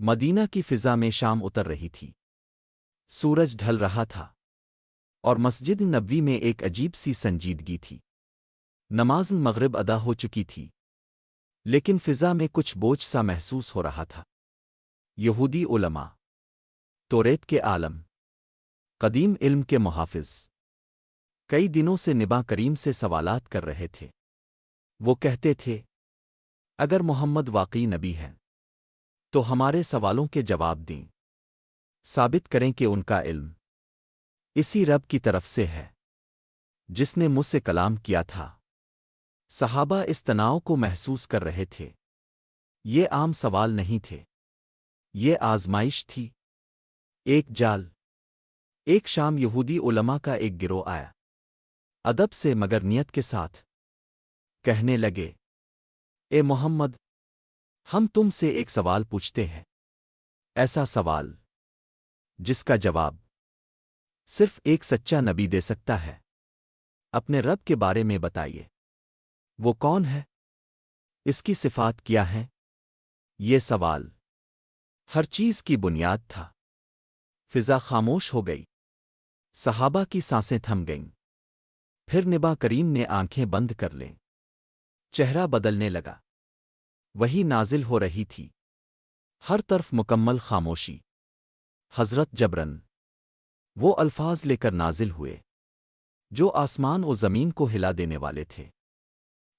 مدینہ کی فضا میں شام اتر رہی تھی۔ سورج ڈھل رہا تھا اور مسجد نبوی میں ایک عجیب سی سنجیدگی تھی۔ نماز مغرب ادا ہو چکی تھی، لیکن فضا میں کچھ بوجھ سا محسوس ہو رہا تھا۔ یہودی علماء، توریت کے عالم، قدیم علم کے محافظ، کئی دنوں سے نبی کریم سے سوالات کر رہے تھے۔ وہ کہتے تھے، اگر محمد واقعی نبی ہے تو ہمارے سوالوں کے جواب دیں، ثابت کریں کہ ان کا علم اسی رب کی طرف سے ہے جس نے مجھ سے کلام کیا تھا۔ صحابہ اس تناؤ کو محسوس کر رہے تھے۔ یہ عام سوال نہیں تھے، یہ آزمائش تھی، ایک جال۔ ایک شام یہودی علماء کا ایک گروہ آیا، ادب سے مگر نیت کے ساتھ۔ کہنے لگے، اے محمد، ہم تم سے ایک سوال پوچھتے ہیں، ایسا سوال جس کا جواب صرف ایک سچا نبی دے سکتا ہے۔ اپنے رب کے بارے میں بتائیے، وہ کون ہے؟ اس کی صفات کیا ہیں؟ یہ سوال ہر چیز کی بنیاد تھا۔ فضا خاموش ہو گئی، صحابہ کی سانسیں تھم گئیں۔ پھر نبی کریم نے آنکھیں بند کر لیں، چہرہ بدلنے لگا۔ وہی نازل ہو رہی تھی، ہر طرف مکمل خاموشی۔ حضرت جبرن وہ الفاظ لے کر نازل ہوئے جو آسمان و زمین کو ہلا دینے والے تھے۔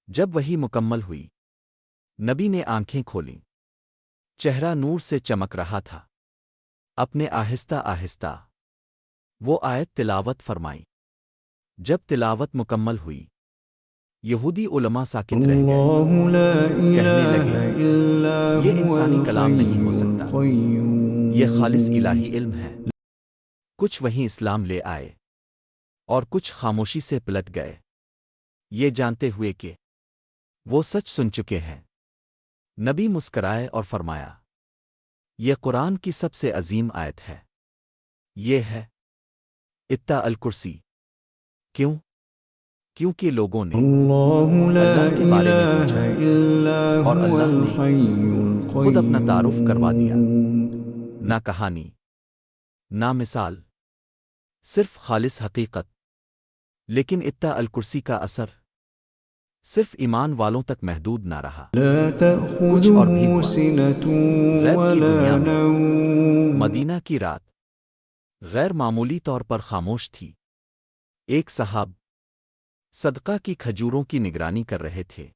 جب وہی مکمل ہوئی، نبی نے آنکھیں کھولیں، چہرہ نور سے چمک رہا تھا۔ اپنے آہستہ آہستہ وہ آیت تلاوت فرمائی۔ جب تلاوت مکمل ہوئی، یہودی علماء ساکت رہ گئے، اللہ لا کہنے لگے، الہ الا یہ هو انسانی کلام نہیں ہو الحی سکتا، القیوم۔ یہ خالص الہی علم ہے۔ کچھ وہیں اسلام لے آئے اور کچھ خاموشی سے پلٹ گئے، یہ جانتے ہوئے کہ وہ سچ سن چکے ہیں۔ نبی مسکرائے اور فرمایا، یہ قرآن کی سب سے عظیم آیت ہے۔ یہ ہے اتا الکرسی۔ کیوں؟ کیونکہ لوگوں نے اللہ لا اللہ کے بارے میں الہ پوچھا الا اور هو اللہ نے الحی خود اپنا تعارف کروا دیا۔ القیوم۔ نہ کہانی، نہ مثال، صرف خالص حقیقت۔ لیکن اتا الکرسی کا اثر صرف ایمان والوں تک محدود نہ رہا، لا کچھ اور بھی تأخذه ہوا۔ سنة غیب کی ولا دنیا میں نوم۔ مدینہ کی رات غیر معمولی طور پر خاموش تھی۔ ایک صاحب صدقہ کی کھجوروں کی نگرانی کر رہے تھے۔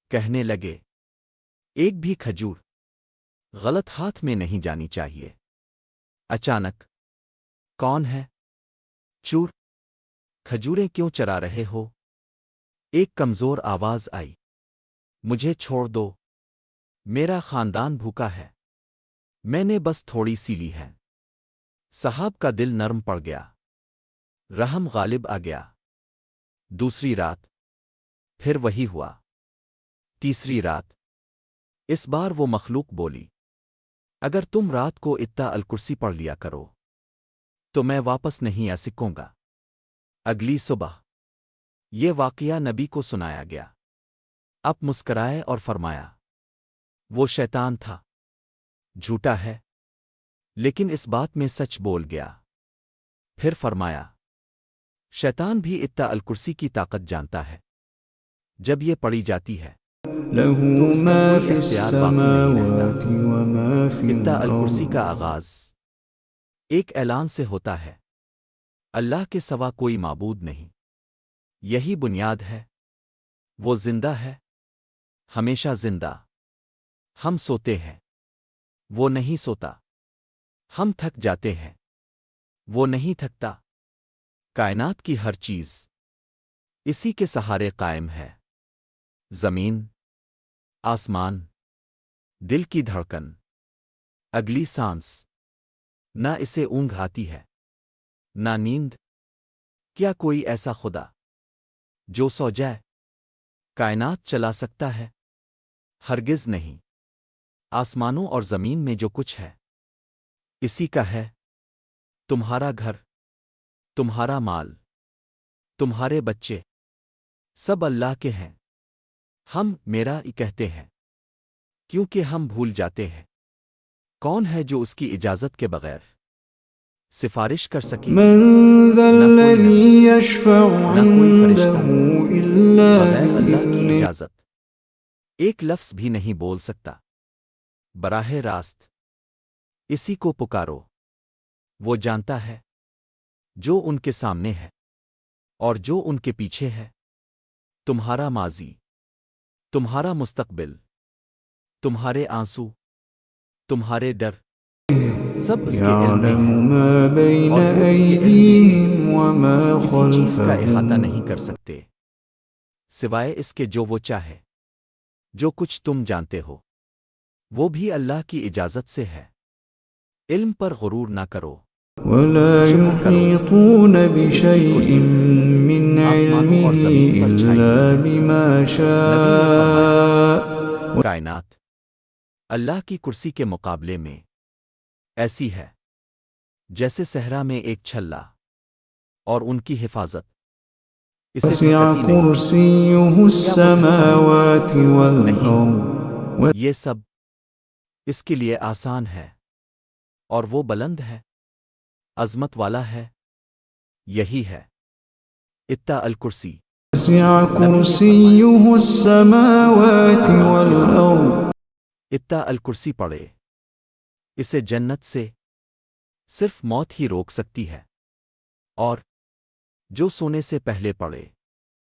کہنے لگے، ایک بھی کھجور غلط ہاتھ میں نہیں جانی چاہیے۔ اچانک، کون ہے؟ چور، کھجوریں کیوں چرا رہے ہو؟ ایک کمزور آواز آئی، مجھے چھوڑ دو، میرا خاندان بھوکا ہے، میں نے بس تھوڑی سی لی ہے۔ صاحب کا دل نرم پڑ گیا، رحم غالب آ گیا۔ دوسری رات پھر وہی ہوا۔ تیسری رات اس بار وہ مخلوق بولی، اگر تم رات کو اتا الکرسی پڑھ لیا کرو تو میں واپس نہیں آ سکوں گا۔ اگلی صبح یہ واقعہ نبی کو سنایا گیا۔ اب مسکرائے اور فرمایا، وہ شیطان تھا، جھوٹا ہے، لیکن اس بات میں سچ بول گیا۔ پھر فرمایا، شیطان بھی اتا الکرسی کی طاقت جانتا ہے۔ جب یہ پڑھی جاتی ہے له تو اس کا ما کوئی في اختیار باقی نہیں رہتا۔ السماوات وما في اتا الکرسی الأرض۔ کا آغاز ایک اعلان سے ہوتا ہے، اللہ کے سوا کوئی معبود نہیں۔ یہی بنیاد ہے، وہ زندہ ہے، ہمیشہ زندہ۔ ہم سوتے ہیں، وہ نہیں سوتا۔ ہم تھک جاتے ہیں، وہ نہیں تھکتا۔ کائنات کی ہر چیز اسی کے سہارے قائم ہے، زمین، آسمان، دل کی دھڑکن، اگلی سانس۔ نہ اسے اونگ آتی ہے، نہ نیند۔ کیا کوئی ایسا خدا جو سو جائے کائنات چلا سکتا ہے؟ ہرگز نہیں۔ آسمانوں اور زمین میں جو کچھ ہے اسی کا ہے۔ تمہارا گھر، تمہارا مال، تمہارے بچے، سب اللہ کے ہیں۔ ہم میرا ہی کہتے ہیں کیونکہ ہم بھول جاتے ہیں۔ کون ہے جو اس کی اجازت کے بغیر سفارش کر سکے؟ من ذا نہ کوئی الذي يشفع نہ کوئی فرشتہ عنده إلا بغیر اللہ کی بإذنه اجازت ایک لفظ بھی نہیں بول سکتا۔ براہ راست اسی کو پکارو، وہ جانتا ہے جو ان کے سامنے ہے اور جو ان کے پیچھے ہے، تمہارا ماضی، تمہارا مستقبل، تمہارے آنسو، تمہارے ڈر، سب اس کے علم میں يعلم ہے، ما بين اور وہ اس کے علم میں سے أيديهم وما کسی چیز کا احاطہ خلفهم نہیں کر سکتے سوائے اس کے جو وہ چاہے۔ جو کچھ تم جانتے ہو وہ بھی اللہ کی اجازت سے ہے۔ علم پر غرور نہ کرو، ولا شکر کرو۔ يحيطون اس کی بشيء کرسی من آسمانوں اور علمه زمین پر چھائی إلا ہوئی ہے۔ بما نبی نے فرمایا، شاء کائنات اللہ کی کرسی کے مقابلے میں ایسی ہے جیسے صحرا میں ایک چھلا، اور ان کی حفاظت اسے وسع پکڑتی نہیں۔ كرسيه السماوات والأرض یہ سب اس کے لیے آسان ہے، اور وہ بلند ہے، عظمت والا ہے۔ یہی ہے اتا الکرسی۔ وسع كرسيه السماوات والأرض اتا الکرسی پڑھے، اسے جنت سے صرف موت ہی روک سکتی ہے، اور جو سونے سے پہلے پڑھے۔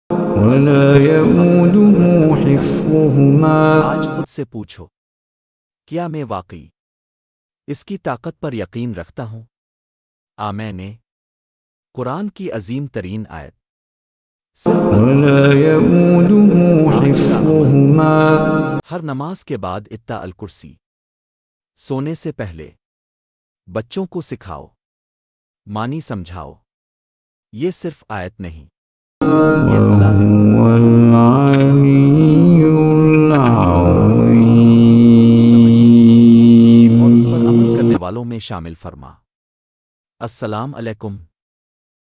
ولا يؤوده حفظهما آج خود سے پوچھو، کیا میں واقعی اس کی طاقت پر یقین رکھتا ہوں؟ میں نے قرآن کی عظیم ترین آیت صرف ولا يؤوده حفظهما ہر نماز کے بعد اتا الکرسی سونے سے پہلے بچوں کو سکھاؤ، معنی سمجھاؤ۔ یہ صرف آیت نہیں، یہ بلا ہے وهو العلي اور اس العظيم پر عمل کرنے والوں میں شامل فرما۔ السلام علیکم۔